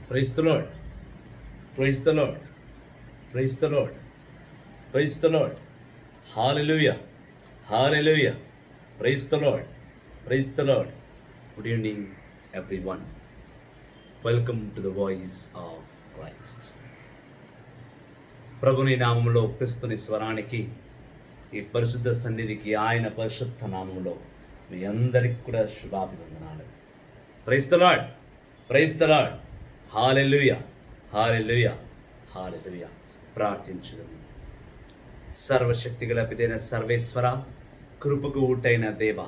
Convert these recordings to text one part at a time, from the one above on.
Praise the lord, praise the lord, praise the lord, praise the lord. Hallelujah, hallelujah. Praise the lord, praise the Lord. Good evening everyone. Welcome to the voice of Christ. ప్రభుని నామములో, క్రీస్తుని స్వరానికి, ఈ పరిశుద్ధ సన్నిధికి, ఆయన పరిశుద్ధ నామములో మీ అందరికి కూడా శుభాభివందనాలు. Praise the lord, praise the lord. Hallelujah, hallelujah, hallelujah. ప్రార్థించుదాం. సర్వశక్తిగల పితైన సర్వేశ్వర, కృపకు ఊటైన దేవ,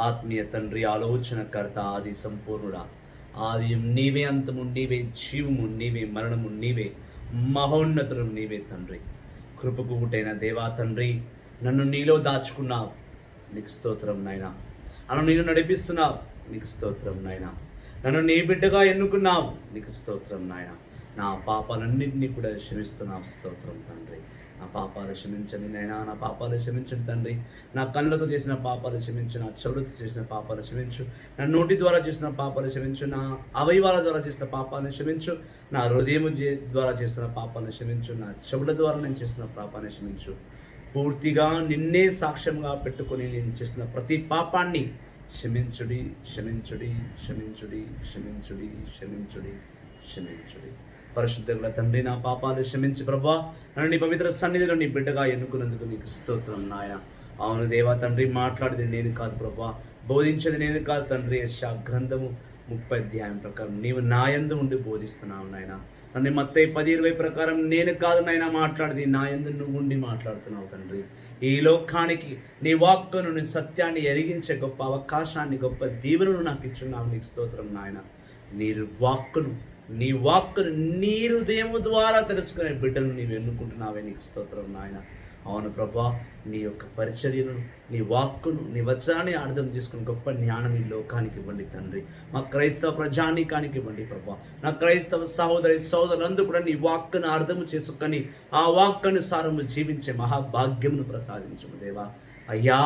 ఆత్మీయ తండ్రి, ఆలోచనకర్త, ఆది సంపూర్ణుడా, ఆదియం నీవే, అంతము నీవే, జీవము నీవే, మరణము నీవే, మహోన్నతుడు నీవే తండ్రి. కృపకు ఊటైన దేవా తండ్రి, నన్ను నీలో దాచుకున్నావు, నీకు స్తోత్రం నాయనా. నన్ను నీలో నడిపిస్తున్నావు, నీకు స్తోత్రం నాయనా. నన్ను నీ బిడ్డగా ఎన్నుకున్నావు, నీకు స్తోత్రం నాయన. నా పాపాలన్నింటినీ కూడా క్షమిస్తున్నావు, స్తోత్రం తండ్రి. నా పాపాలు క్షమించండి నాయన, నా పాపాలు క్షమించండి తండ్రి. నా కళ్ళతో చేసిన పాపాలు క్షమించు, నా చెవులతో చేసిన పాపాలు క్షమించు, నా నోటి ద్వారా చేసిన పాపాలు క్షమించు, నా అవయవాల ద్వారా చేసిన పాపాలను క్షమించు, నా హృదయం ద్వారా చేసిన పాపాలను క్షమించు, నా చెవుల ద్వారా నేను చేసిన పాపాన్ని క్షమించు. పూర్తిగా నిన్నే సాక్ష్యంగా పెట్టుకొని నేను చేసిన ప్రతి పాపాన్ని క్షమించుడి, క్షమించుడి, క్షమించుడి, క్షమించుడి, క్షమించుడి, క్షమించుడి. పరిశుద్ధంగా తండ్రి, నా పాపాలు క్షమించి ప్రభా, నన్ను నీ పవిత్ర సన్నిధిలో నీ బిడ్డగా ఎన్నుకున్నందుకు నీకు స్తోత్రం నాయన. అవును దేవా తండ్రి, మాట్లాడేది నేను కాదు ప్రభా, బోధించేది నేను కాదు తండ్రి. యెషయా గ్రంథము 30 అధ్యాయం ప్రకారం నీవు నా యందు ఉండి బోధిస్తున్నావు నాయన. తండ్రి మత్తయి 10:20 ప్రకారం నేను కాదు నాయన మాట్లాడేది, నా యందు నువ్వు ఉండి మాట్లాడుతున్నావు తండ్రి. ఈ లోకానికి నీ వాక్కును, నీ సత్యాన్ని ఎరిగించే గొప్ప అవకాశాన్ని, గొప్ప దీవెనను నాకు ఇచ్చున్నావు, నీకు స్తోత్రం నాయన. నీ వాక్కును నీ హృదయము ద్వారా తెలుసుకునే బిడ్డలు నీవు ఎన్నుకుంటున్నావే, నీకు స్తోత్రం నాయన. అవును ప్రభా, నీ యొక్క పరిచర్యను, నీ వాక్కును, నీ వచనాన్ని అర్థం చేసుకుని గొప్ప జ్ఞానం ఈ లోకానికి ఇవ్వండి తండ్రి. మా క్రైస్తవ ప్రజానీకానికి ఇవ్వండి ప్రభా. నా క్రైస్తవ సోదరులందరూ కూడా నీ వాక్కును అర్థం చేసుకొని ఆ వాక్కనుసారము జీవించే మహాభాగ్యమును ప్రసాదించము దేవా. అయ్యా,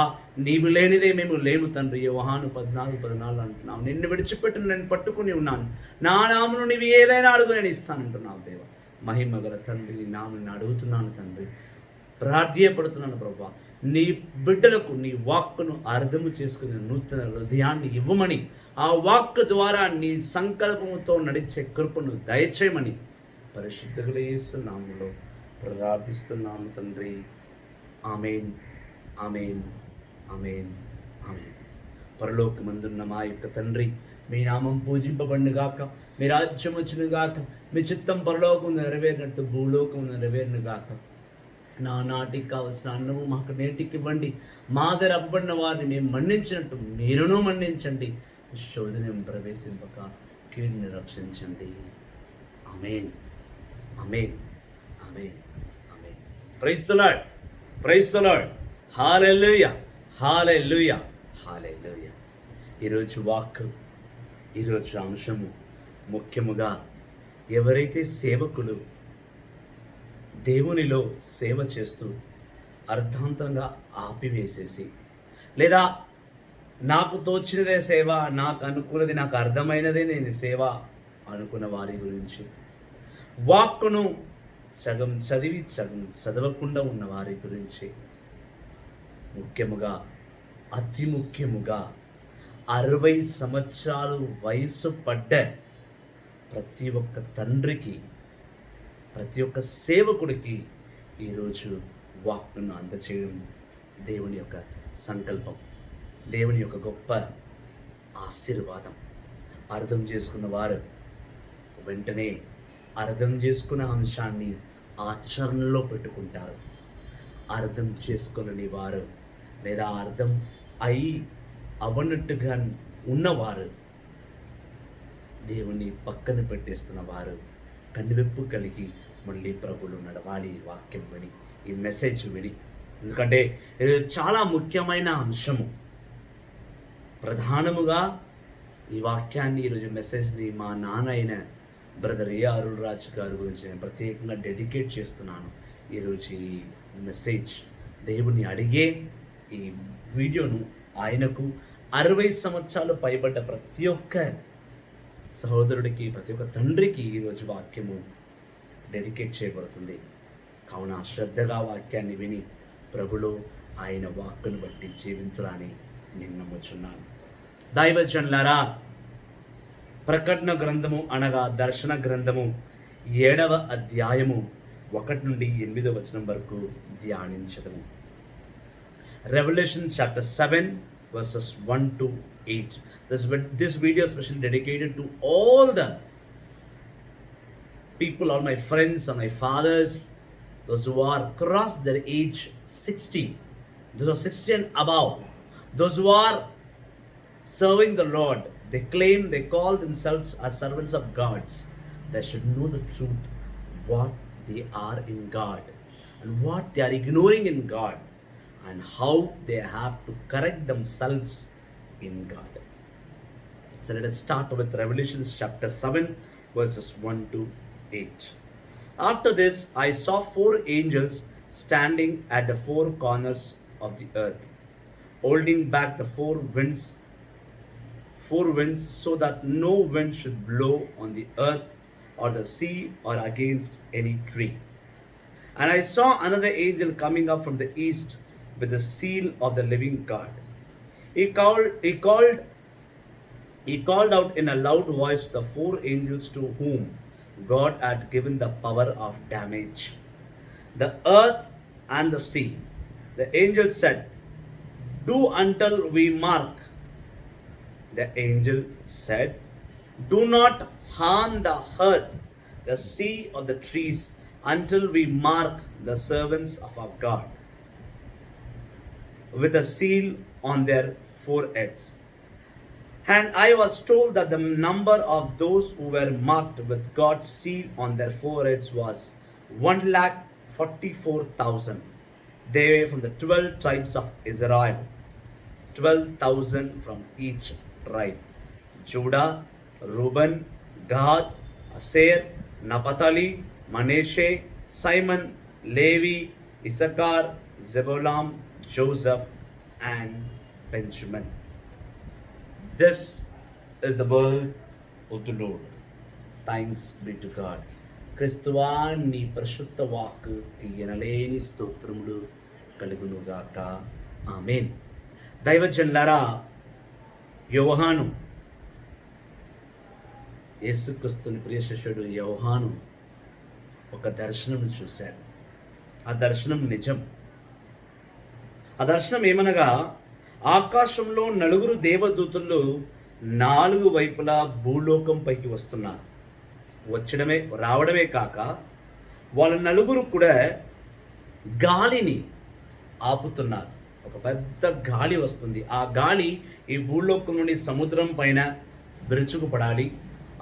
నీవు లేనిదే మేము లేము తండ్రి. యోహాను 14:14 అంటున్నావు, నిన్ను విడిచిపెట్టిన నేను పట్టుకుని ఉన్నాను, నా నామను నీవు ఏదైనా అడుగు నేను ఇస్తానంటున్నావు దేవా. మహిమ గల తండ్రి, నీ నామని అడుగుతున్నాను తండ్రి, ప్రార్థ్యపడుతున్నాను ప్రభా. నీ బిడ్డలకు నీ వాక్కును అర్థము చేసుకునే నూతన హృదయాన్ని ఇవ్వమని, ఆ వాక్కు ద్వారా నీ సంకల్పముతో నడిచే కృపను దయచేయమని పరిశుద్ధుల యేసు నామములో ప్రార్థిస్తున్నాము తండ్రి. ఆమేన్, ఆమేన్, ఆమేన్, ఆమేన్. పరలోకమందున్న మా యొక్క తండ్రి, మీ నామం పూజింపబడునుగాక, మీ రాజ్యం వచ్చునుగాక, మీ చిత్తం పరలోకం నెరవేరినట్టు భూలోకం నెరవేరునుగాక. నా నాటికి కావలసిన అన్నము మాకు నేటికి ఇవ్వండి, మా దగ్గర అప్పబడిన వారిని మేము మన్నించినట్టు మీరును మన్నించండి, శోధన ప్రవేశింపక కీడుని రక్షించండి. Amen, amen, amen, amen. Praise the lord, praise the lord. Hallelujah, hallelujah, hallelujah. ఈరోజు వాక్కు, ఈరోజు అంశము ముఖ్యముగా ఎవరైతే సేవకులు దేవునిలో సేవ చేస్తూ అర్థాంతంగా ఆపివేసేసి, లేదా నాకు తోచినదే సేవ, నాకు అనుకున్నది, నాకు అర్థమైనదే నేను సేవ అనుకున్న వారి గురించి, వాక్కును సగం చదివి సగం చదవకుండా ఉన్న వారి గురించి, ముఖ్యముగా అతి ముఖ్యముగా 60 సంవత్సరాలు వయసు పడ్డ ప్రతి ఒక్క తండ్రికి, ప్రతి ఒక్క సేవకుడికి ఈరోజు వాక్కును అందచేయడం దేవుని యొక్క సంకల్పం, దేవుని యొక్క గొప్ప ఆశీర్వాదం. అర్థం చేసుకున్న వారు వెంటనే అర్థం చేసుకున్న అంశాన్ని ఆచరణలో పెట్టుకుంటారు. అర్థం చేసుకుని వారు, లేదా అర్థం అవనట్టుగా ఉన్నవారు దేవుని పక్కన పెట్టేస్తున్న వారు కన్నువెప్పు కలిగి మళ్ళీ ప్రభువులో నడవాలి. వాక్యం విని, ఈ మెసేజ్ విని, ఎందుకంటే ఇది చాలా ముఖ్యమైన అంశము. ప్రధానముగా ఈ వాక్యాన్ని, ఈరోజు మెసేజ్ని మా నాన్న అయిన బ్రదర్ ఏ అరుళ్ రాజు గారి గురించి నేను ప్రత్యేకంగా డెడికేట్ చేస్తున్నాను. ఈరోజు ఈ మెసేజ్ దేవుని అడిగే ఈ వీడియోను ఆయనకు 60 సంవత్సరాలు పైబడ్డ ప్రతి ఒక్క సహోదరుడికి, ప్రతి ఒక్క తండ్రికి ఈరోజు వాక్యము డెడికేట్ చేయబడుతుంది. కావున శ్రద్ధగా వాక్యాన్ని విని ప్రభులో ఆయన వాక్కును బట్టి జీవించాలని నేను నమ్ముచున్నాను. దైవజనులారా, ప్రకటన గ్రంథము అనగా దర్శన గ్రంథము 7వ అధ్యాయము 1 నుండి 8వ వచనం వరకు ధ్యానించదము. Revelation chapter 7 verses 1 to 8. This video is specially dedicated to all the people, all my friends and my fathers, those who are crossed their age 60, those who are 60 and above, those who are serving the Lord. They call themselves as servants of God. They should know the truth, what they are in God and what they are ignoring in God, and how they have to correct themselves in God. So let us start with Revelation chapter 7 verses 1 to 8. After this I saw 4 angels standing at the 4 corners of the earth, holding back the 4 winds, so that no wind should blow on the earth or the sea or against any tree. And I saw another angel coming up from the east with the seal of the living God. He called out in a loud voice the 4 angels to whom God had given the power of damage, the earth and the sea. The angel said, "Do until we mark." The angel said, "Do not harm the earth, the sea, or the trees until we mark the servants of our God with a seal on their foreheads." And I was told that the number of those who were marked with God's seal on their foreheads was 144,000. They were from the 12 tribes of Israel, 12,000 from each tribe: Judah, Reuben, Gad, Asher, Naphtali, Manasseh, Simon, Levi, Issachar, Zebulun, Joseph, and Benjamin. This is the word of the Lord. Thanks be to God. క్రీస్తువా నీ పరిశుద్ధ వాక్కుకి ఎనలేని స్తోత్రములు కలుగునుగాక. ఆమేన్. దైవజనులారా, యోహాను, యేసుక్రీస్తుని ప్రియ శిష్యుడు యోహాను ఒక దర్శనం చూశాడు. ఆ దర్శనం నిజం. ఆ దర్శనం ఏమనగా, ఆకాశంలో 4 దేవదూతలు 4 వైపులా భూలోకం పైకి వస్తున్నారు. రావడమే కాక వాళ్ళ 4 కూడా గాలిని ఆపుతున్నారు. ఒక పెద్ద గాలి వస్తుంది. ఆ గాలి ఈ భూలోకం నుండి సముద్రం పైన విరుచుకుపడాలి.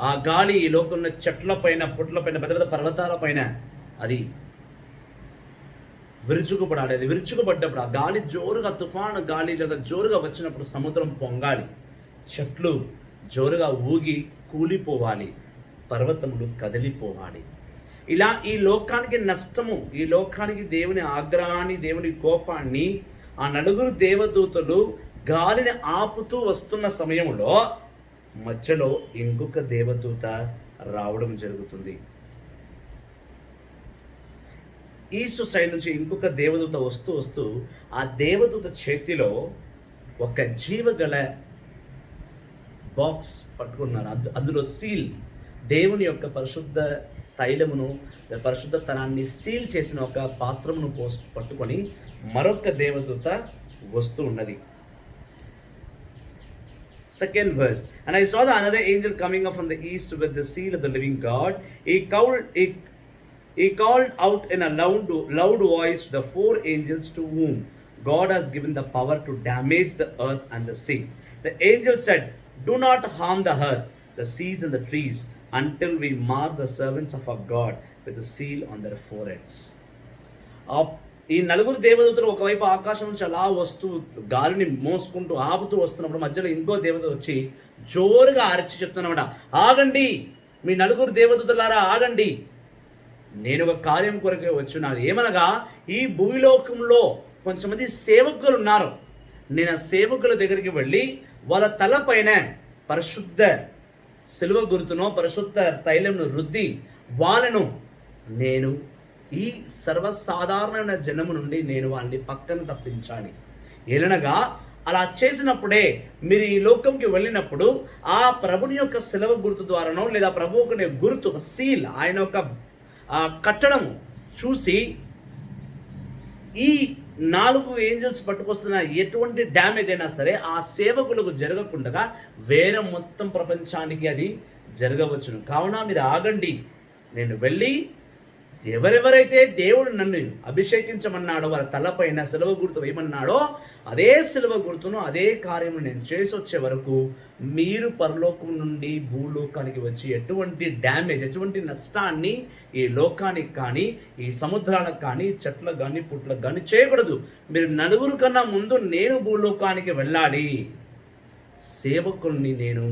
ఆ గాలి ఈ లోకంలో చెట్ల పైన, పుట్ల పైన, పెద్ద పెద్ద పర్వతాల పైన అది విరుచుకుపడాలి. అది విరుచుకుపడ్డప్పుడు ఆ గాలి జోరుగా, తుఫాను గాలి లేదా జోరుగా వచ్చినప్పుడు సముద్రం పొంగాలి, చెట్లు జోరుగా ఊగి కూలిపోవాలి, పర్వతములు కదిలిపోవాలి. ఇలా ఈ లోకానికి నష్టము, ఈ లోకానికి దేవుని ఆగ్రహాన్ని, దేవుని కోపాన్ని ఆ 4 దేవదూతలు గాలిని ఆపుతూ వస్తున్న సమయంలో మధ్యలో ఇంకొక దేవదూత రావడం జరుగుతుంది. ఈస్ట్ సైడ్ నుంచి ఇంకొక దేవదూత వస్తూ ఆ దేవదూత చేతిలో ఒక జీవగల బాక్స్ పట్టుకున్నారు. అందులో సీల్, దేవుని యొక్క పరిశుద్ధ తైలమును, పరిశుద్ధతనాన్ని సీల్ చేసిన ఒక పాత్రమును పట్టుకొని మరొక దేవదూత వస్తూ ఉన్నది. Second verse. And I saw another angel coming up from the east with the seal of the living God. He called out in a loud voice the 4 angels to whom God has given the power to damage the earth and the sea. The angel said, "Do not harm the earth, the seas and the trees until we mark the servants of our God with a seal on their foreheads." ఈ 4 దేవదూతలు ఒకవైపు ఆకాశం నుంచి అలా వస్తూ గాలిని మోసుకుంటూ ఆపుతూ వస్తున్నప్పుడు మధ్యలో ఇంకో దేవత వచ్చి జోరుగా అరిచి చెప్తున్నమాట, "ఆగండి, మీ 4 దేవదూతలారా ఆగండి, నేను ఒక కార్యం కొరకే వచ్చున్నాను." ఏమనగా, ఈ భూలోకంలో కొంతమంది సేవకులు ఉన్నారు. నేను ఆ సేవకుల దగ్గరికి వెళ్ళి వాళ్ళ తలపైన పరిశుద్ధ సిలువ గుర్తునో పరిశుద్ధ తైలంను రుద్ది వాళ్ళను నేను ఈ సర్వసాధారణమైన జనము నుండి నేను వాళ్ళని పక్కన తప్పించాలి. ఏలనగా అలా చేసినప్పుడే మీరు ఈ లోకంకి వెళ్ళినప్పుడు ఆ ప్రభుని యొక్క సిలువ గుర్తు ద్వారానో లేదా ప్రభు ఒక గుర్తు సీల్ ఆయన యొక్క కట్టడం చూసి ఈ 4 ఏంజల్స్ పట్టుకొస్తున్న ఎటువంటి డ్యామేజ్ అయినా సరే ఆ సేవకులకు జరగకుండా వేరే మొత్తం ప్రపంచానికి అది జరగవచ్చును. కావున మీరు ఆగండి, నేను వెళ్ళి ఎవరెవరైతే దేవుడు నన్ను అభిషేకించమన్నాడో వాళ్ళ తలపైన సిలువ గుర్తు వేయమన్నాడో అదే సిలువ గుర్తును అదే కార్యము నేను చేసి వచ్చే వరకు మీరు పరలోకం నుండి భూలోకానికి వచ్చి ఎటువంటి డ్యామేజ్, ఎటువంటి నష్టాన్ని ఈ లోకానికి కానీ ఈ సముద్రాలకు కానీ చెట్లకు కానీ పుట్లకు కానీ చేయకూడదు. మీరు నలుగురు కన్నా ముందు నేను భూలోకానికి వెళ్ళాలి. సేవకుల్ని నేను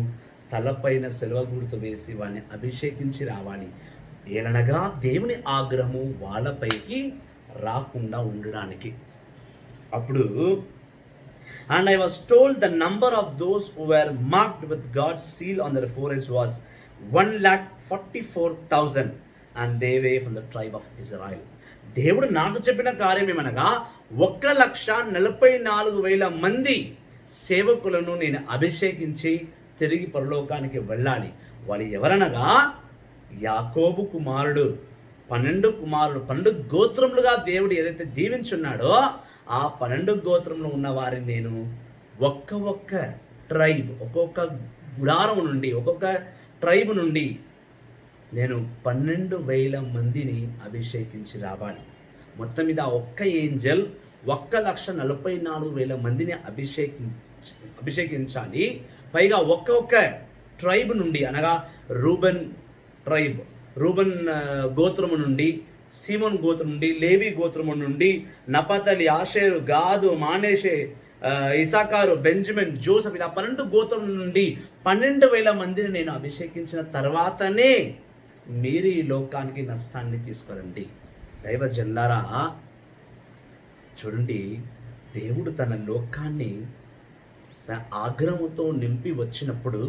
తలపైన సిలువ గుర్తు వేసి వాడిని అభిషేకించి రావాలి. ఏలనగా దేవుని ఆగ్రహము వాళ్ళపైకి రాకుండా ఉండడానికి. అప్పుడు and I was told the number of those who were marked with God's seal on their foreheads was 1,44,000 and they were from the tribe of Israel. దేవుడు నాకు చెప్పిన కార్యం ఏమనగా 1,44,000 మంది సేవకులను నేను అభిషేకించి తిరిగి పరలోకానికి వెళ్ళాలి. వాళ్ళు ఎవరనగా యాకోబు కుమారుడు 12 గోత్రములుగా దేవుడు ఏదైతే దీవించున్నాడో ఆ 12 గోత్రంలో ఉన్న వారిని నేను ఒక్క ట్రైబ్, ఒక్కొక్క గుడారం నుండి, ఒక్కొక్క ట్రైబ్ నుండి నేను 12,000 మందిని అభిషేకించి రావాలి. మొత్తం మీద ఒక్క ఏంజల్ 1,44,000 మందిని అభిషేకించాలి. పైగా ఒక్కొక్క ట్రైబ్ నుండి అనగా రూబెన్ ట్రైబ్, రూబెన్ గోత్రము నుండి, సీమోన్ గోత్రం నుండి, లేవి గోత్రము నుండి, నపతలి, ఆషేరు, గాదు, మానేషే, ఇసాకారు, బెంజమిన్, జోసెఫ్ ఇలా 12 గోత్రం నుండి 12,000 మందిని నేను అభిషేకించిన తర్వాతనే మీరు ఈ లోకానికి నష్టాన్ని తీసుకురండి. దైవ జనులారా చూడండి, దేవుడు తన లోకాన్ని తన ఆగ్రహంతో నింపి వచ్చినప్పుడు,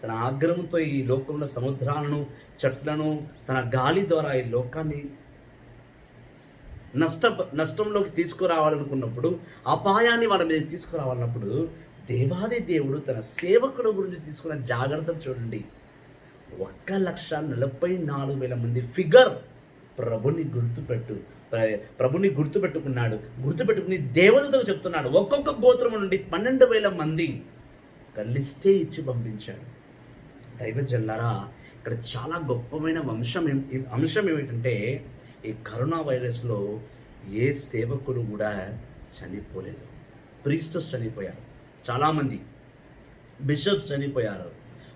తన ఆగ్రహంతో ఈ లోకంలో సముద్రాలను, చెట్లను, తన గాలి ద్వారా ఈ లోకాన్ని నష్టంలోకి తీసుకురావాలనుకున్నప్పుడు, అపాయాన్ని వాళ్ళ మీద తీసుకురావాలన్నప్పుడు దేవాది దేవుడు తన సేవకుల గురించి తీసుకున్న జాగ్రత్తలు చూడండి. 1,44,000 మంది ఫిగర్ ప్రభుని గుర్తుపెట్టుకున్నాడు. గుర్తుపెట్టుకుని దేవతలకు చెప్తున్నాడు. ఒక్కొక్క గోత్రం నుండి 12,000 మంది ఒక లిస్టే ఇచ్చి పంపించాడు. దైవ జనులారా, ఇక్కడ చాలా గొప్పమైన అంశం ఏమిటంటే ఈ కరోనా వైరస్లో ఏ సేవకులు కూడా చనిపోలేదు. ప్రీస్టర్స్ చనిపోయారు, చాలామంది బిషప్స్ చనిపోయారు,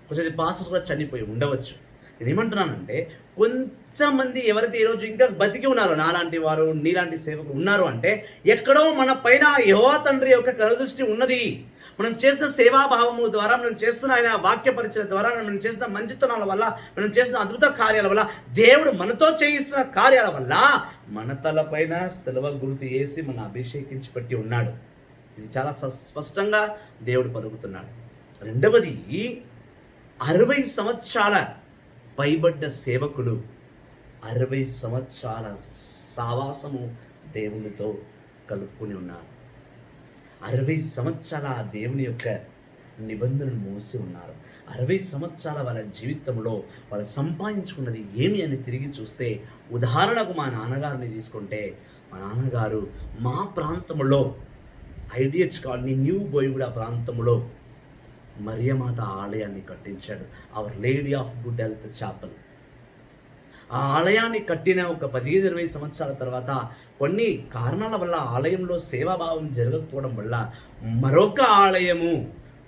కొంచెం పాస్టర్స్ కూడా చనిపోయి ఉండవచ్చు. నేను ఏమంటున్నానంటే కొంతమంది ఎవరైతే ఈరోజు ఇంకా బతికి ఉన్నారో, నాలాంటి వారు, నీలాంటి సేవకులు ఉన్నారు అంటే ఎక్కడో మన పైన యెహోవా తండ్రి యొక్క కనుదృష్టి ఉన్నది. మనం చేసిన సేవాభావము ద్వారా, మనం చేస్తున్న ఆయన వాక్య పరిచయం ద్వారా, మనం చేస్తున్న మంచితనాల వల్ల, మనం చేస్తున్న అద్భుత కార్యాల వల్ల, దేవుడు మనతో చేయిస్తున్న కార్యాల వల్ల మన తలపైన సిలువ గుర్తు వేసి మన అభిషేకించి పెట్టి ఉన్నాడు. ఇది చాలా స్పష్టంగా దేవుడు పలుకుతున్నాడు. రెండవది, 60 సంవత్సరాల పైబడ్డ సేవకులు 60 సంవత్సరాల సావాసము దేవునితో కలుపుకొని ఉన్నారు. 60 సంవత్సరాల దేవుని యొక్క నిబంధనను మోసి ఉన్నారు. 60 సంవత్సరాల వాళ్ళ జీవితంలో వాళ్ళు సంపాదించుకున్నది ఏమి అని తిరిగి చూస్తే, ఉదాహరణకు మా నాన్నగారిని తీసుకుంటే, మా నాన్నగారు మా ప్రాంతంలో ఐడిహెచ్ కాలనీ, న్యూ బోయిగూడ ప్రాంతంలో మరియమాత ఆలయాన్ని కట్టించాడు. Our lady of good health chapel. ఆ ఆలయాన్ని కట్టిన ఒక 15-20 సంవత్సరాల తర్వాత కొన్ని కారణాల వల్ల ఆలయంలో సేవాభావం జరగకపోవడం వల్ల మరొక ఆలయము,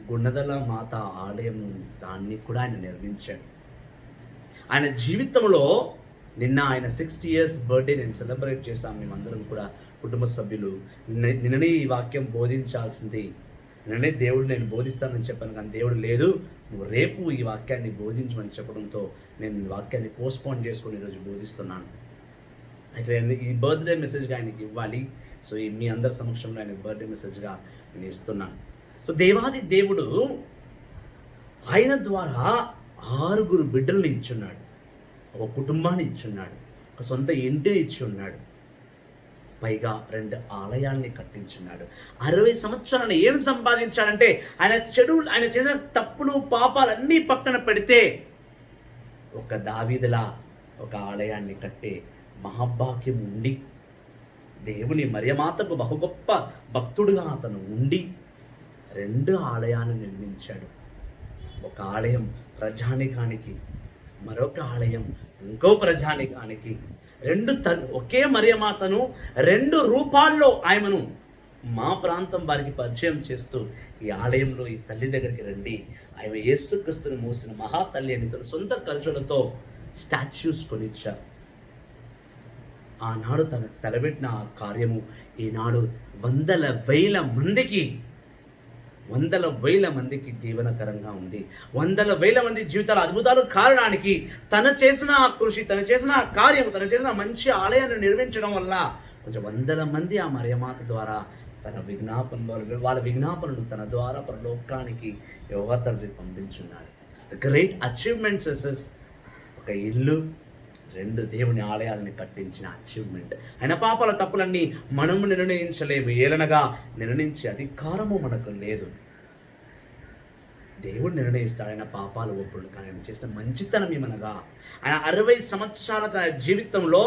గుణదల మాత ఆలయం, దాన్ని కూడా ఆయన నిర్మించాడు. ఆయన జీవితంలో నిన్న ఆయన 60 years బర్త్డే నేను సెలబ్రేట్ చేశాం. మేమందరం కూడా కుటుంబ సభ్యులు. నిన్ననే ఈ వాక్యం బోధించాల్సింది, నిన్ననే దేవుడు నేను బోధిస్తానని చెప్పాను, కానీ దేవుడు లేదు, నువ్వు రేపు ఈ వాక్యాన్ని బోధించమని చెప్పడంతో నేను ఈ వాక్యాన్ని పోస్ట్పోన్ చేసుకొని ఈరోజు బోధిస్తున్నాను. అయితే ఈ బర్త్డే మెసేజ్గా ఆయనకి ఇవ్వాలి. సో మీ అందరి సమక్షంలో ఆయనకి బర్త్డే మెసేజ్గా నేను ఇస్తున్నాను. సో దేవాది దేవుడు ఆయన ద్వారా 6 బిడ్డల్ని ఇచ్చున్నాడు, ఒక కుటుంబాన్ని ఇచ్చున్నాడు, ఒక సొంత ఇంటిని ఇచ్చి ఉన్నాడు, పైగా 2 ఆలయాల్ని కట్టించున్నాడు. 60 సంవత్సరాలను ఏం సంపాదించాడంటే ఆయన చేసిన తప్పులు పాపాలన్నీ పక్కన పెడితే ఒక దావీదులా ఒక ఆలయాన్ని కట్టే మహాభాగ్యం ఉండి, దేవుని మరియమాతకు బహు గొప్ప భక్తుడుగా అతను ఉండి 2 ఆలయాలను నిర్మించాడు. ఒక ఆలయం ప్రజానికానికి, మరొక ఆలయం ఇంకో ప్రజానికానికి. ఒకే మరియమాతను 2 రూపాల్లో ఆమెను మా ప్రాంతం వారికి పరిచయం చేస్తూ, ఈ ఆలయంలో ఈ తల్లి దగ్గరికి రండి, ఆమె యేసుక్రీస్తుని మోసిన మహాతల్లి అని తన సొంత ఖర్చులతో స్టాచ్యూస్ కొనిచ్చారు. ఆనాడు తన తలబెట్టిన ఆ కార్యము ఈనాడు వందల వేల మందికి దీవెనకరంగా ఉంది. వందల వేల మంది జీవితాల అద్భుతాలు కారణానికి తను చేసిన ఆ కృషి, తను చేసిన ఆ కార్యం, తను చేసిన మంచి ఆలయాన్ని నిర్మించడం వల్ల కొంచెం వందల మంది ఆ మరియమాత ద్వారా తన వాళ్ళ విజ్ఞాపనను తన ద్వారా పరలోకానికి యోగా తండ్రి పంపించున్నాడు. ద గ్రేట్ అచీవ్మెంట్స్ ఇస్ ఒక ఇల్లు, 2 దేవుని ఆలయాలని కట్టించిన అచీవ్మెంట్. ఆయన పాపాల తప్పులన్నీ మనము నిర్ణయించలేము, ఏలనగా నిర్ణయించే అధికారము మనకు లేదు. దేవుడు నిర్ణయిస్తాడు ఆయన పాపాలు ఒప్పుడు. కానీ ఆయన చేసిన మంచితనం ఏమనగా, ఆయన 60 సంవత్సరాల తన జీవితంలో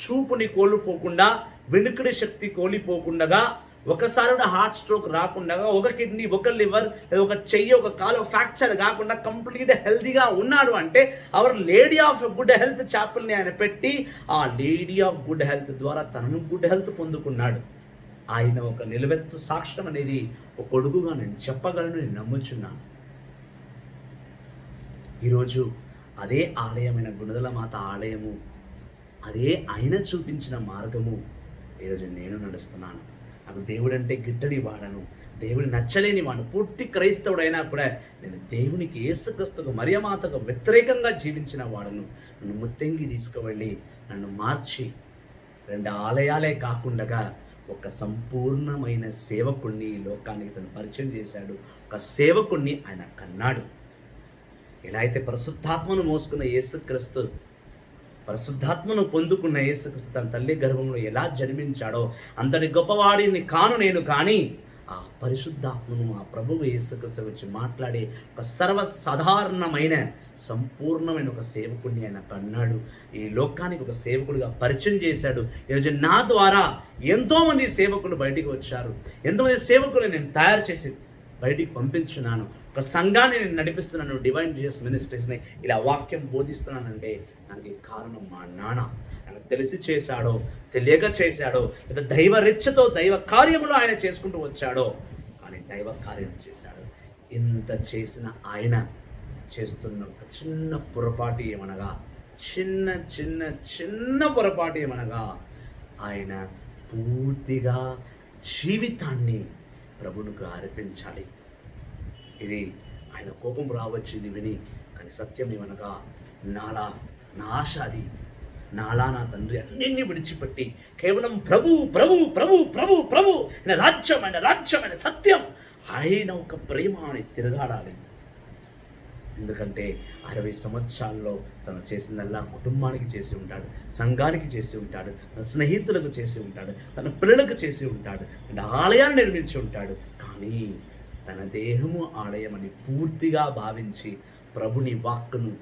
చూపుని కోల్పోకుండా, వెనుకడి శక్తి కోల్పోకుండా, ఒకసారి హార్ట్ స్ట్రోక్ రాకుండా, ఒక కిడ్నీ, ఒక లివర్, ఒక చెయ్యి, ఒక కాలు ఫ్రాక్చర్ కాకుండా కంప్లీట్ హెల్తీగా ఉన్నాడు అంటే our lady of good health చాపెల్ని ఆయన పెట్టి ఆ లేడీ ఆఫ్ గుడ్ హెల్త్ ద్వారా తనను గుడ్ హెల్త్ పొందుకున్నాడు. ఆయన ఒక నిలువెత్తు సాక్ష్యం అనేది ఒక కొడుకుగా నేను చెప్పగలను, నేను నమ్ముచున్నాను. ఈరోజు అదే ఆలయమైన గుణదల మాత ఆలయము, అదే ఆయన చూపించిన మార్గము ఈరోజు నేను నడుస్తున్నాను. నాకు దేవుడు అంటే గిట్టడి వాడను, దేవుడు నచ్చలేని వాడు, పూర్తి క్రైస్తవుడైనా కూడా నేను దేవునికి, యేసుక్రీస్తుకు, మరియమాతకు వ్యతిరేకంగా జీవించిన వాడను. నన్ను ముత్తెంగి తీసుకువెళ్ళి నన్ను మార్చి 2 ఆలయాలే కాకుండా ఒక సంపూర్ణమైన సేవకుణ్ణి ఈ లోకానికి తను పరిచయం చేశాడు. ఒక సేవకుణ్ణి ఆయన కన్నాడు. ఎలా అయితే పరిశుద్ధాత్మను మోసుకున్న యేసుక్రీస్తు, పరిశుద్ధాత్మను పొందుకున్న యేసుక్రీస్తు తన తల్లి గర్భంలో ఎలా జన్మించాడో అంతటి గొప్పవాడిని కాను నేను, కానీ ఆ పరిశుద్ధాత్మను, ఆ ప్రభువు యేసుక్రీస్తు గురించి మాట్లాడే ఒక సర్వసాధారణమైన సంపూర్ణమైన ఒక సేవకుడిని ఆయన కన్నాడు. ఈ లోకానికి ఒక సేవకుడిగా పరిచయం చేశాడు. ఈరోజు నా ద్వారా ఎంతోమంది సేవకులు బయటికి వచ్చారు, ఎంతోమంది సేవకులు నేను తయారు చేసి బయటికి పంపించున్నాను. ఒక సంఘాన్ని నేను నడిపిస్తున్నాను, డివైన్ జీసస్ మినిస్ట్రీస్ని ఇలా వాక్యం బోధిస్తున్నానంటే దానికి కారణం మా నాన్న. ఆయన తెలిసి చేశాడో, తెలియక చేశాడో, లేదా దైవ రిచ్చతో దైవ కార్యములో ఆయన చేసుకుంటూ వచ్చాడో, కానీ దైవ కార్యం చేశాడు. ఇంత చేసిన ఆయన చేస్తున్న ఒక చిన్న పొరపాటు ఏమనగా, చిన్న పొరపాటు ఏమనగా, ఆయన పూర్తిగా జీవితాన్ని ప్రభువుకు అర్పించాలి. ఇది ఆయన కోపం రావచ్చు ఇది విని, కానీ సత్యం ఏమనగా, నా ఆశ అది, నా తండ్రి అన్నింటినీ విడిచిపెట్టి కేవలం ప్రభు ప్రభు ప్రభు ప్రభు ప్రభు ఆయన రాజ్యం సత్యం, ఆయన ఒక ప్రేమ అని తిరగాడాలి. ఎందుకంటే 60 సంవత్సరాల్లో తను చేసిందల్లా కుటుంబానికి చేసి ఉంటాడు, సంఘానికి చేసి ఉంటాడు, తన స్నేహితులకు చేసి ఉంటాడు, తన పిల్లలకు చేసి ఉంటాడు, ఆలయాన్ని నిర్మించి ఉంటాడు. కానీ తన దేహము ఆలయమని పూర్తిగా భావించి ప్రభుని వాక్కును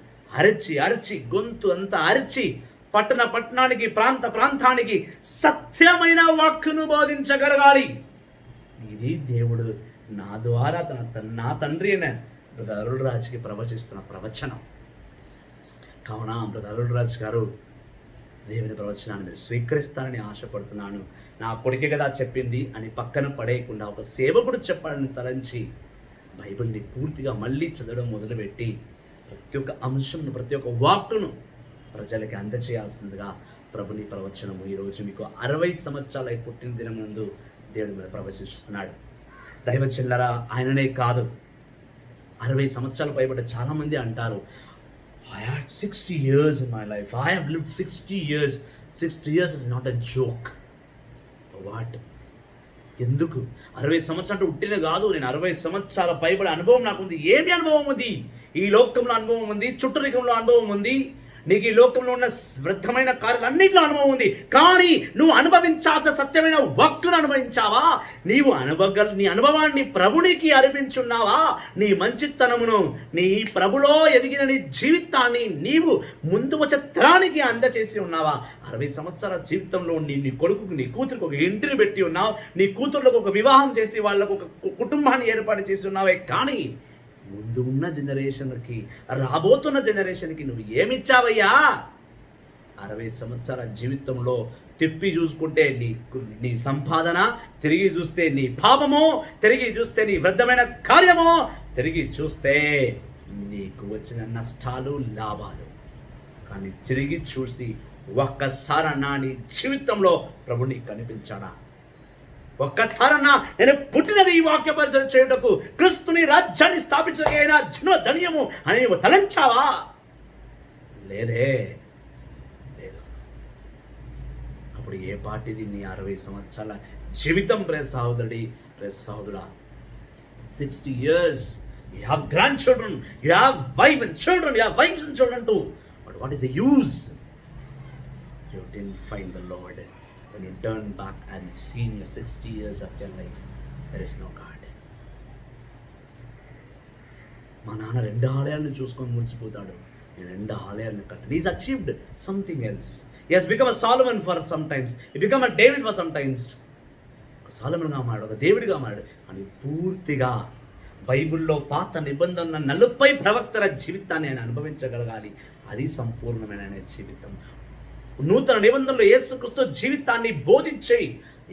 అరచి గొంతు అంతా అరచి పట్టణానికి, ప్రాంతానికి సత్యమైన వాక్కును బోధించగలగాలి. ఇది దేవుడు నా ద్వారా నా తండ్రి అయిన బ్రదర్ అరుళ్ రాజ్కి ప్రవచిస్తున్న ప్రవచనం. కావున బ్రదర్ అరుళ్ రాజ్ గారు, దేవుని ప్రవచనాన్ని మీరు స్వీకరిస్తానని ఆశపడుతున్నాను. నా కొడుకే కదా చెప్పింది అని పక్కన పడేయకుండా ఒక సేవకుడు చెప్పాలని తలంచి బైబిల్ని పూర్తిగా మళ్ళీ చదవడం మొదలుపెట్టి ప్రతి ఒక్క అంశంను, ప్రతి ఒక్క వాక్కును ప్రజలకి అందచేయాల్సిందిగా ప్రభుని ప్రవచనము ఈరోజు మీకు 60 సంవత్సరాల పుట్టిన దినం ముందు దేవుని మీద ప్రవచిస్తున్నాడు. దైవ చిల్లర ఆయననే కాదు, 60 సంవత్సరాలు పైబడ్డ చాలామంది అంటారు, I had 60 years in my life. I have lived 60 years. 60 years is not a joke. What? ఎందుకు 60 సంవత్సరాలు ఉట్టిన కాదు, నేను 60 సంవత్సరాల పైబడి అనుభవం నాకుంది. ఏమి అనుభవం ఉంది? ఈ లోకంలో అనుభవం ఉంది, చుట్టరికంలో అనుభవం ఉంది, నీకు ఈ లోకంలో ఉన్న వృద్ధమైన కార్యాలన్నింటిలో అనుభవం ఉంది. కానీ నువ్వు అనుభవించాల్సిన సత్యమైన వాక్కును అనుభవించావా? నీ అనుభవాన్ని ప్రభునికి అర్పించున్నావా? నీ మంచితనమును, నీ ప్రభులో ఎదిగిన నీ జీవితాన్ని నీవు ముందు వచ్చే తరానికి అందచేసి ఉన్నావా? 60 సంవత్సరాల జీవితంలో నీ కొడుకుకు, నీ కూతురికి ఒక ఇంటిని పెట్టి ఉన్నావు, నీ కూతుర్లకు ఒక వివాహం చేసి వాళ్ళకు ఒక కుటుంబాన్ని ఏర్పాటు చేసి ఉన్నావే. కానీ ముందు ఉన్న జనరేషన్కి, రాబోతున్న జనరేషన్కి నువ్వు ఏమిచ్చావయ్యా? 60 సంవత్సరాల జీవితంలో తిప్పి చూసుకుంటే నీ సంపాదన, తిరిగి చూస్తే నీ పాపము, తిరిగి చూస్తే నీ వృద్ధమైన కార్యము, తిరిగి చూస్తే నీకు వచ్చిన నష్టాలు, లాభాలు. కానీ తిరిగి చూసి ఒక్కసారన్నా నీ జీవితంలో ప్రభు నీకు కనిపించాడా? ఒక్కసారన్నా నేను పుట్టినది ఈ వాక్య పరిచయం చేయుటకు, క్రీస్తుని రాజ్యాన్ని స్థాపించగైన జన్మ ధన్యము అని నువ్వు తలంచావా? లేదే, లేదు. అప్పుడు ఏ పార్టీది నీ 60 సంవత్సరాల జీవితం? ప్రేమ సహోదరుడా, 60 years, you have grandchildren, you have wife and children, you have wives and children too, but what is the use? You didn't find the Lord. When you turn back and see in your 60 years of your life, there is no God. మా నాన్న 2 ఆలయాలను చూసుకొని మురిసిపోతాడు, నేను 2 ఆలయాలను కట్టాను. He's achieved something else. He has become a Solomon for sometimes. He become a David for sometimes. ఒక సాలమన్గా మారాడు, ఒక దేవుడిగా మారాడు. కానీ పూర్తిగా బైబిల్లో పాత నిబంధన 40 ప్రవక్తల జీవితాన్ని ఆయన అనుభవించగలగాలి. అది సంపూర్ణమైన జీవితం. నూతన నిబంధనలో యేసుక్రీస్తు జీవితాన్ని బోధించేయి.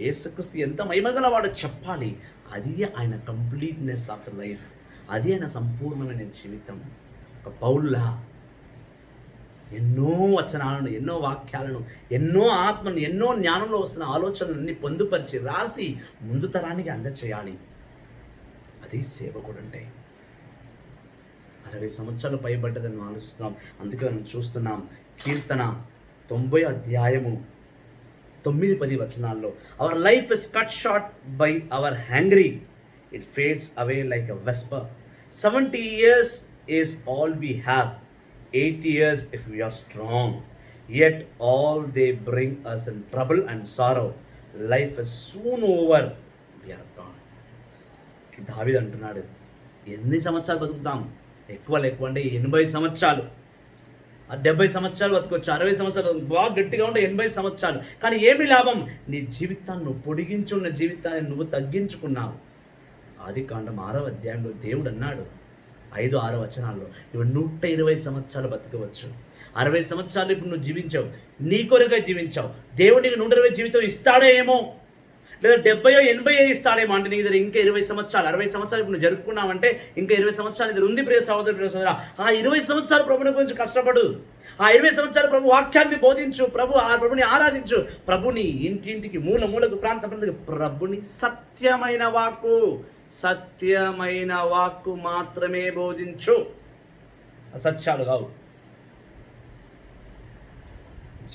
యేసుక్రీస్తు ఎంత మహిమగలవాడో చెప్పాలి. అది ఆయన కంప్లీట్నెస్ ఆఫ్ లైఫ్, అది ఆయన సంపూర్ణమైన జీవితం. ఒక పౌలులా ఎన్నో వచనాలను, ఎన్నో వాక్యాలను, ఎన్నో ఆత్మను, ఎన్నో జ్ఞానంలో వస్తున్న ఆలోచనలన్నీ పొందుపరిచి రాసి ముందు తరానికి అందచేయాలి. అది సేవకుడు అంటే. 60 సంవత్సరాలు పైబడ్డదని ఆలోచిస్తున్నాం. అందుకే మనం చూస్తున్నాం కీర్తన 90 అధ్యాయము 9-10 వచనాల్లో, our life is cut short by our hangry, it fades away like a VSEPR. 70 years is all we have, 80 years if we are strong, yet all they bring us in trouble and sorrow. Life is soon over, we are gone. దావీదు అంటున్నాడు, ఎన్ని సంవత్సరాలు బతుకుతాం? ఎక్కువ అంటే 80 సంవత్సరాలు, 70 సంవత్సరాలు బతుకోవచ్చు, 60 సంవత్సరాలు, బాగా గట్టిగా ఉంటే 80 సంవత్సరాలు. కానీ ఏమి లాభం? నీ జీవితాన్ని నువ్వు పొడిగించున్న జీవితాన్ని నువ్వు తగ్గించుకున్నావు. ఆదికాండం 6వ అధ్యాయంలో దేవుడు అన్నాడు 5-6 వచనాల్లో, నువ్వు 120 సంవత్సరాలు బతకవచ్చు. 60 సంవత్సరాలు ఇప్పుడు నువ్వు జీవించావు, నీ కొరగా జీవించావు. దేవుడికి 120 జీవితం ఇస్తాడే ఏమో, లేదా 70-80 ఇస్తాడేమో. అంటే నీ దగ్గర ఇంకా 20 సంవత్సరాలు, 60 సంవత్సరాలు ఇప్పుడు నువ్వు జరుపుకున్నావంటే ఇంకా 20 సంవత్సరాలు దగ్గర ఉంది. ప్రియ సహోదరా, ఆ 20 సంవత్సరాలు ప్రభుని గురించి కష్టపడు. ఆ 20 సంవత్సరాలు ప్రభు వాక్యాన్ని బోధించు, ఆ ప్రభుని ఆరాధించు. ప్రభుని ఇంటింటికి, మూలకు ప్రాంతానికి ప్రభుని సత్యమైన వాక్కు మాత్రమే బోధించు, అసత్యాలు కావు.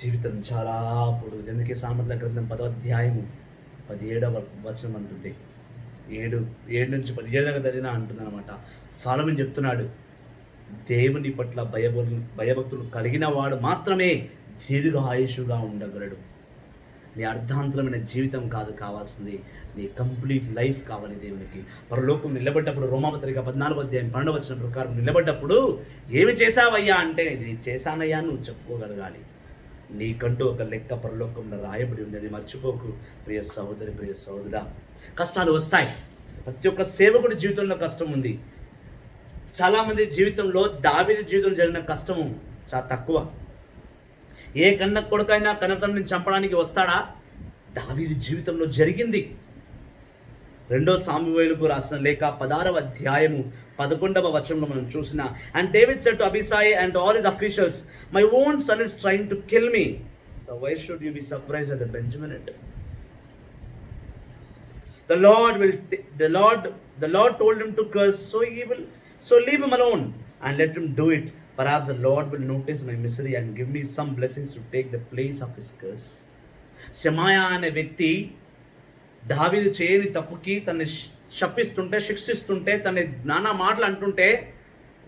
జీవితం చాలా పొడుగు. ఎందుకే సామెతల గ్రంథం 10వ అధ్యాయము 17వ వచనం అంటుంది, 7 నుంచి 17 దాకా చదివినా అంటుంది అనమాట. సొలొమోను చెప్తున్నాడు, దేవుని పట్ల భయభక్తులు కలిగిన వాడు మాత్రమే దీర్ఘ ఆయుషుగా ఉండగలడు. నీ అర్ధాంతరమైన జీవితం కాదు కావాల్సింది, నీ కంప్లీట్ లైఫ్ కావాలి దేవునికి. పరలోకం నిలబడ్డప్పుడు, రోమాపత్రిక 14వ అధ్యాయం 12వ వచనం ప్రకారం నిలబడ్డప్పుడు ఏమి చేశావయ్యా అంటే, నేను చేశానయ్యా నువ్వు చెప్పుకోగలగాలి. నీకంటూ ఒక లెక్క పరలోకంలో రాయబడి ఉంది, అది మర్చిపోకు. ప్రియ సహోదరి, ప్రియ సహోదరుడా, కష్టాలు వస్తాయి. ప్రతి ఒక్క సేవకుడి జీవితంలో కష్టం ఉంది. చాలామంది జీవితంలో దావీదు జీవితంలో జరిగిన కష్టము చాలా తక్కువ. ఏ కన్న కొడుకైనా కన్నతండ్రిని చంపడానికి వస్తాడా? దావీదు జీవితంలో జరిగింది. 2 సామువేలుకు రాసిన లేఖ 16వ అధ్యాయము 11వ వచనంలో మనం చూసిన, and David said to Abishai and all his officials, my own son is trying to kill me, so why should you be surprised at the Benjamin it? The Lord told him to curse, so leave him alone and let him do it. Perhaps the Lord will notice my misery and give me some blessings to take the place of his curse. షమాయా అనే వ్యక్తి దావీదు చేయని తప్పుకి తనని శపిస్తుంటే, శిక్షిస్తుంటే, తన నానా మాటలు అంటుంటే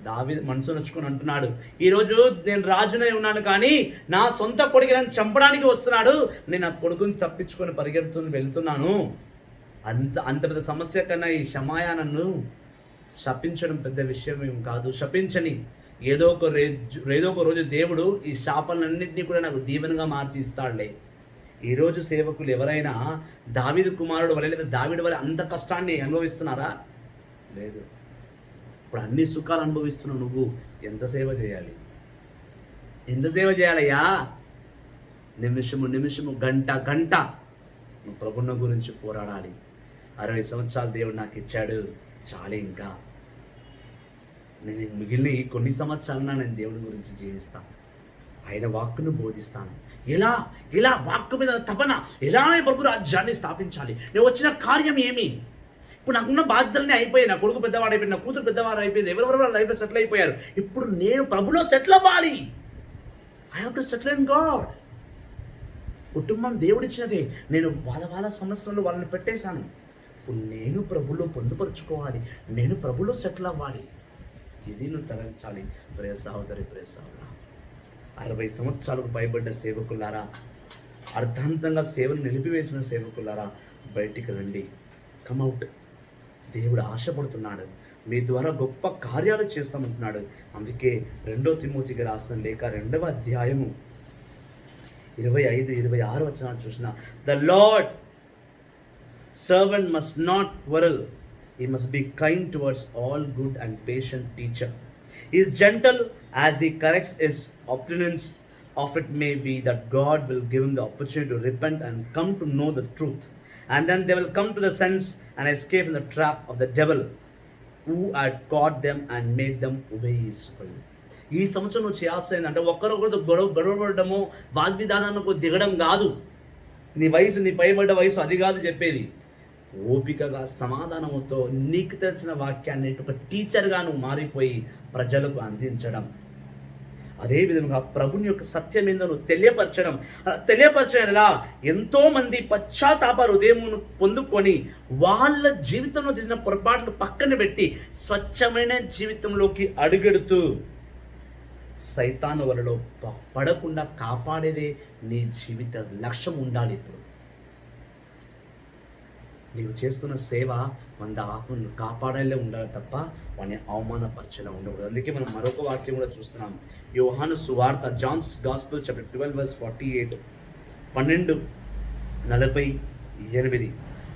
దావీదు మనసు నొచ్చుకొని అంటున్నాడు, ఈరోజు నేను రాజునే ఉన్నాను కానీ నా సొంత కొడుకు నన్ను చంపడానికి వస్తున్నాడు, నేను ఆ కొడుకుని తప్పించుకొని వెళ్తున్నాను. అంత పెద్ద సమస్య కన్నా ఈ షమాయా నన్ను శపించడం పెద్ద విషయం ఏం కాదు. శపించని, ఏదో ఒక రోజు దేవుడు ఈ శాపాలన్నింటినీ కూడా నాకు దీవెనగా మార్చి ఇస్తాడులే. ఈరోజు సేవకులు ఎవరైనా దావీదు కుమారుడు వలె లేదా దావీదు వలె అంత కష్టాన్ని అనుభవిస్తున్నారా? లేదు. ఇప్పుడు అన్ని సుఖాలు అనుభవిస్తున్నావు, నువ్వు ఎంత సేవ చేయాలి? ఎంత సేవ చేయాలయ్యా? నిమిషము గంట నువ్వు ప్రభున్న గురించి పోరాడాలి. 60 సంవత్సరాలు దేవుడు నాకు ఇచ్చాడు, చాలే. ఇంకా నేను మిగిలిన ఈ కొన్ని సంవత్సరాలన్నా నేను దేవుడి గురించి జీవిస్తాను, ఆయన వాక్కును బోధిస్తాను. ఇలా వాక్కు మీద తపన, ఎలా ప్రభు రాజ్యాన్ని స్థాపించాలి, నేను వచ్చిన కార్యం ఏమి? ఇప్పుడు నాకున్న బాధ్యతలన్నీ అయిపోయాయి. నా కొడుకు పెద్దవాడు అయిపోయింది, నా కూతురు పెద్దవాడు అయిపోయింది, ఎవరెవరు లైఫ్లో సెటిల్ అయిపోయారు. ఇప్పుడు నేను ప్రభులో సెటిల్ అవ్వాలి. I have to settle in God. కుటుంబం దేవుడిచ్చినదే. నేను వాళ్ళ సమస్యలు వాళ్ళని పెట్టేశాను. ఇప్పుడు నేను ప్రభులో పొందుపరుచుకోవాలి, నేను ప్రభులో సెటిల్ అవ్వాలి. ఇది నువ్వు తలంచాలి. ప్రియ సహోదరి, ప్రియ సహోదరా, 60 సంవత్సరాలకు పైబడ్డ సేవకులారా, అర్థాంతంగా సేవను నిలిపివేసిన సేవకులారా, బయటికి రండి. కమ్అవుట్. దేవుడు ఆశపడుతున్నాడు, మీ ద్వారా గొప్ప కార్యాలు చేస్తామంటున్నాడు. అందుకే 2 తిమోతికి రాసిన లేఖ 2వ అధ్యాయము 25-26 వచనాలు చూసిన, the lord servant must not quarrel. He must be kind towards all good and patient teacher. He is gentle as he corrects his opponents. Of it may be that God will give him the opportunity to repent and come to know the truth. And then they will come to the sense and escape from the trap of the devil who had caught them and made them obey his will. ఈ సంవత్సరం నువ్వు చేయాల్సింది అంటే ఒక్కరొకరితో గొడవపడము, వాగ్విధానానికి దిగడం కాదు. నీ పైబడ్డ వయసు అది కాదు చెప్పేది. ఓపికగా సమాధానంతో నీకు తెలిసిన వాక్యాన్ని ఒక టీచర్గా నువ్వు మారిపోయి ప్రజలకు అందించడం. అదేవిధంగా ప్రభుని యొక్క సత్యం ఏందో నువ్వు తెలియపరచడం ఎలా? ఎంతోమంది పశ్చాత్తాప హృదయమును పొందుకొని వాళ్ళ జీవితంలో చేసిన పొరపాట్లు పక్కన పెట్టి స్వచ్ఛమైన జీవితంలోకి అడుగెడుతూ సైతాను వలలో పడకుండా కాపాడేదే నీ జీవిత లక్ష్యం ఉండాలి. ఇప్పుడు నీవు చేస్తున్న సేవ 100 ఆత్మలను కాపాడేలా ఉండాలి తప్ప వాడిని అవమానపరిచేలా ఉండకూడదు. అందుకే మనం మరొక వాక్యం కూడా చూస్తున్నాం. యోహాను సువార్త, Johne's gospel chapter 12:48, 12:48.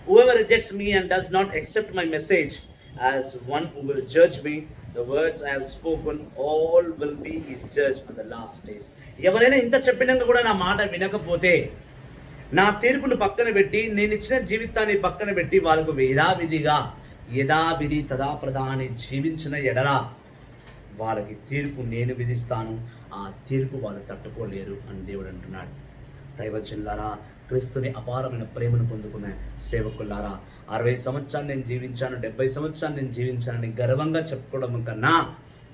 Whoever rejects me and does not accept my message as one who will judge me, the words I have spoken, all will be his judge on the last days. ఎవరైనా ఇంత చెప్పినాక కూడా నా మాట వినకపోతే, నా తీర్పును పక్కన పెట్టి, నేను ఇచ్చిన జీవితాన్ని పక్కన పెట్టి వాళ్ళకు యథావిధి తదాప్రదాన్ని జీవించిన ఎడల వాళ్ళకి తీర్పు నేను విధిస్తాను. ఆ తీర్పు వాళ్ళు తట్టుకోలేరు అని దేవుడు అంటున్నాడు. దైవజనులారా, క్రీస్తుని అపారమైన ప్రేమను పొందుకున్న సేవకులారా, 60 సంవత్సరాలు నేను జీవించాను, 70 సంవత్సరాలు నేను జీవించానని గర్వంగా చెప్పుకోవడం కన్నా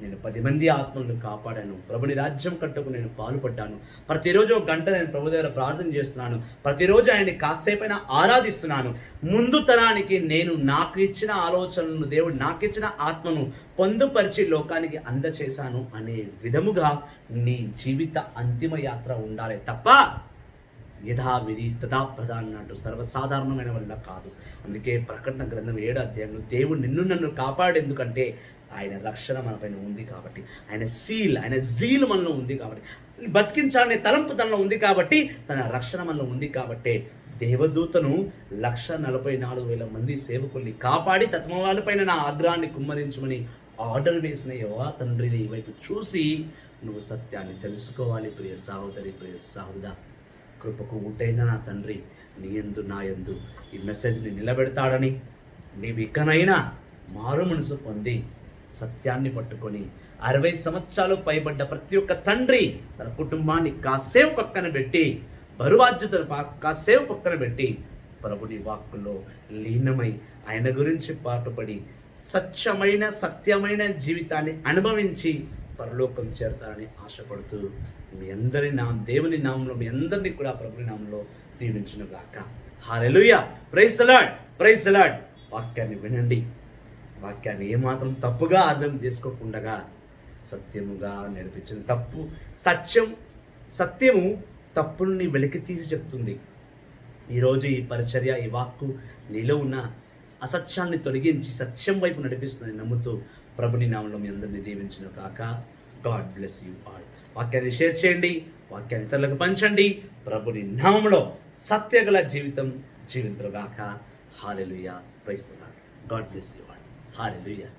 నేను 10 మంది ఆత్మలను కాపాడాను, ప్రభుని రాజ్యం కట్టుకు నేను పాల్పడ్డాను. ప్రతిరోజు 1 గంట నేను ప్రభు దగ్గర ప్రార్థన చేస్తున్నాను, ప్రతిరోజు ఆయన్ని కాసేపైనా ఆరాధిస్తున్నాను. ముందు తరానికి నేను నాకు ఇచ్చిన ఆలోచనలను, దేవుడు నాకు ఇచ్చిన ఆత్మను పొందుపరిచి లోకానికి అందచేశాను అనే విధముగా నీ జీవిత అంతిమ యాత్ర ఉండాలి తప్ప యథావిధి తదాప్రదా అన్నట్టు సర్వసాధారణమైన వల్ల కాదు. అందుకే ప్రకటన గ్రంథం 7వ అధ్యాయంలో దేవుడు నన్ను కాపాడేందుకంటే ఆయన రక్షణ మనపైన ఉంది కాబట్టి, ఆయన జీల్ మనలో ఉంది కాబట్టి, బతికించాలనే తలంపు తనలో ఉంది కాబట్టి, తన రక్షణ మనలో ఉంది కాబట్టి దేవదూతను 144,000 మంది సేవకుల్ని కాపాడి తత్మవాళ్ళపైన నా ఆగ్రహాన్ని కుమ్మరించమని ఆర్డర్ వేసిన యెహోవా తండ్రిని వైపు చూసి నువ్వు సత్యాన్ని తెలుసుకోవాలి. ప్రియ సహోదరి, ప్రియ సహోదరా, కృపకు ఊటైన నా తండ్రి నీ యందు నా యందు ఈ మెసేజ్ని నిలబెడతాడని, నీవు ఇకనైనా మారు మనసు పొంది సత్యాన్ని పట్టుకొని 60 సంవత్సరాలు పైబడ్డ ప్రతి ఒక్క తండ్రి తన కుటుంబాన్ని కాసేపు పక్కన పెట్టి, బరుబాధ్యతలు కాసేపు పక్కన పెట్టి ప్రభుని వాక్కులో లీనమై ఆయన గురించి పాటుపడి సత్యమైన జీవితాన్ని అనుభవించి పరలోకం చేరతారని ఆశపడుతూ మీ అందరి దేవుని నామంలో మీ అందరినీ కూడా ప్రభుని నామంలో దీవించును గాక. Hallelujah. Praise the lord, praise the lord. వాక్యాన్ని వినండి. వాక్యాన్ని ఏమాత్రం తప్పుగా అర్థం చేసుకోకుండా సత్యముగా నేర్పించింది. సత్యము తప్పుల్ని వెలికి తీసి చెప్తుంది. ఈరోజు ఈ పరిచర్య, ఈ వాక్కు నీలో ఉన్న అసత్యాన్ని తొలగించి సత్యం వైపు నడిపిస్తుందని నమ్ముతూ ప్రభుని నామంలో మీ అందరినీ దీవించును కాక. God bless you all. వాక్యాన్ని షేర్ చేయండి, వాక్యాన్ని ఇతరులకు పంచండి. ప్రభుని నామంలో సత్యగల జీవితం జీవింతురుగాక. Hallelujah. Praise the lord. God bless you all. Hallelujah.